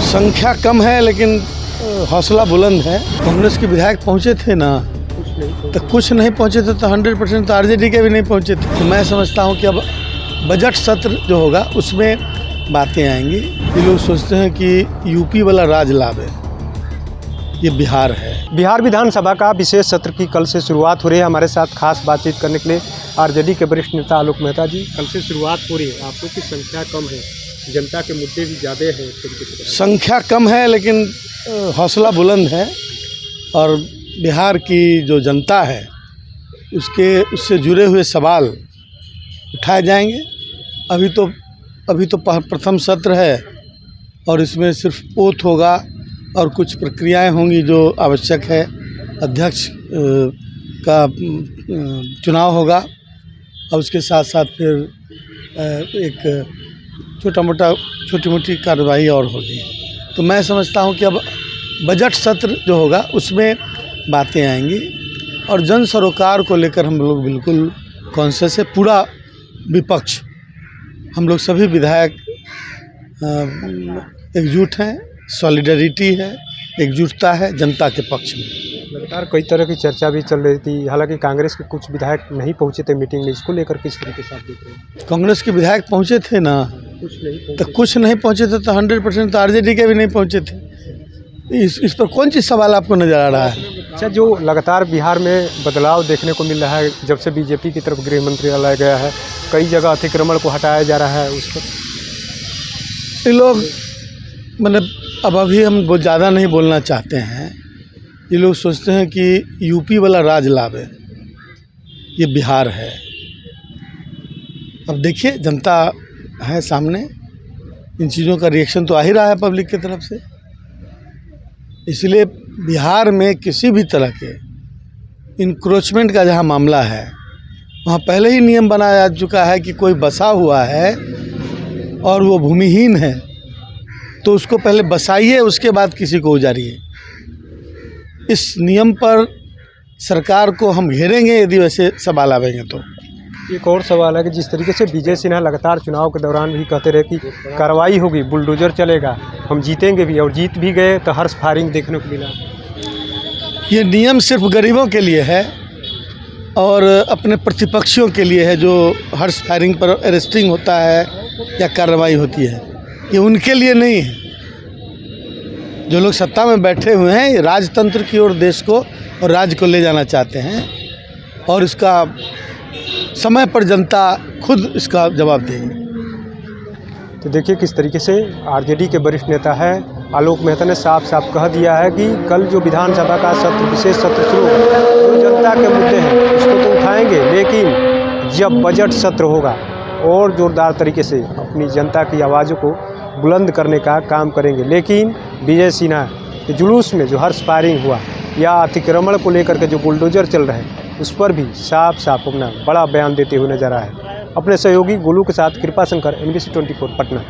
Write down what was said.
संख्या कम है लेकिन हौसला बुलंद है। कांग्रेस के विधायक पहुंचे थे ना, तो कुछ नहीं पहुंचे थे तो 100% तो आरजेडी के भी नहीं पहुंचे थे। तो मैं समझता हूं कि अब बजट सत्र जो होगा उसमें बातें आएंगी। ये लोग सोचते हैं कि यूपी वाला राज लाभ है, ये बिहार है। बिहार विधानसभा का विशेष सत्र की कल से शुरुआत हो रही है। हमारे साथ खास बातचीत करने के लिए आरजेडी के वरिष्ठ नेता आलोक मेहता जी। कल से शुरुआत हो रही है, आप लोग की संख्या कम है, जनता के मुद्दे भी ज़्यादा है। संख्या कम है लेकिन हौसला बुलंद है, और बिहार की जो जनता है उससे जुड़े हुए सवाल उठाए जाएंगे। अभी तो प्रथम सत्र है और इसमें सिर्फ ओथ होगा और कुछ प्रक्रियाएं होंगी जो आवश्यक है। अध्यक्ष का चुनाव होगा और उसके साथ साथ फिर एक छोटी मोटी कार्रवाई और होगी। तो मैं समझता हूं कि अब बजट सत्र जो होगा उसमें बातें आएंगी, और जन सरोकार को लेकर हम लोग बिल्कुल कॉन्शियस है। पूरा विपक्ष, हम लोग सभी विधायक एकजुट हैं, सॉलिडरिटी है, एकजुटता है जनता के पक्ष में। लगातार कई तरह की चर्चा भी चल रही थी, हालांकि कांग्रेस के कुछ विधायक नहीं पहुंचे थे मीटिंग में। इसको लेकर किस तरीके से आप देख रहे हैं? कांग्रेस के विधायक पहुंचे थे ना, कुछ नहीं पहुंचे थे तो 100% तो आरजेडी के भी नहीं पहुंचे थे। इस पर कौन चीज़ सवाल आपको नज़र आ रहा है? अच्छा, जो लगातार बिहार में बदलाव देखने को मिल रहा है, जब से बीजेपी की तरफ गृह मंत्री लाया गया है, कई जगह अतिक्रमण को हटाया जा रहा है, उस पर ये लोग मतलब अभी हम बहुत ज़्यादा नहीं बोलना चाहते हैं। ये लोग सोचते हैं कि यूपी वाला राज लाभ है, ये बिहार है। अब देखिए, जनता है सामने, इन चीज़ों का रिएक्शन तो आ ही रहा है पब्लिक की तरफ से। इसलिए बिहार में किसी भी तरह के इंक्रोचमेंट का जहाँ मामला है, वहाँ पहले ही नियम बनाया जा चुका है कि कोई बसा हुआ है और वो भूमिहीन है तो उसको पहले बसाइए, उसके बाद किसी को उजारिए। इस नियम पर सरकार को हम घेरेंगे यदि वैसे सवाल आवेंगे तो। एक और सवाल है कि जिस तरीके से विजय सिन्हा लगातार चुनाव के दौरान भी कहते रहे कि कार्रवाई होगी, बुलडोजर चलेगा, हम जीतेंगे भी, और जीत भी गए तो हर्ष फायरिंग देखने को मिला। ये नियम सिर्फ गरीबों के लिए है और अपने प्रतिपक्षियों के लिए है, जो हर्ष फायरिंग पर अरेस्टिंग होता है या कार्रवाई होती है, ये उनके लिए नहीं है। जो लोग सत्ता में बैठे हुए हैं, ये राजतंत्र की ओर देश को और राज्य को ले जाना चाहते हैं, और इसका समय पर जनता खुद इसका जवाब देगी। तो देखिए किस तरीके से आरजेडी के वरिष्ठ नेता है आलोक मेहता ने साफ साफ कह दिया है कि कल जो विधानसभा का सत्र, विशेष सत्र शुरू होगा, जो जनता के मुद्दे हैं उसको तो उठाएंगे, लेकिन जब बजट सत्र होगा और ज़ोरदार तरीके से अपनी जनता की आवाज़ों को बुलंद करने का काम करेंगे। लेकिन विजय सिन्हा के जुलूस में जो हर्ष फायरिंग हुआ या अतिक्रमण को लेकर के जो बुलडोजर चल रहे हैं, उस पर भी साफ साफ अपना बड़ा बयान देते हुए नजर आए। अपने सहयोगी गोलू के साथ कृपा शंकर, NBC 24 पटना।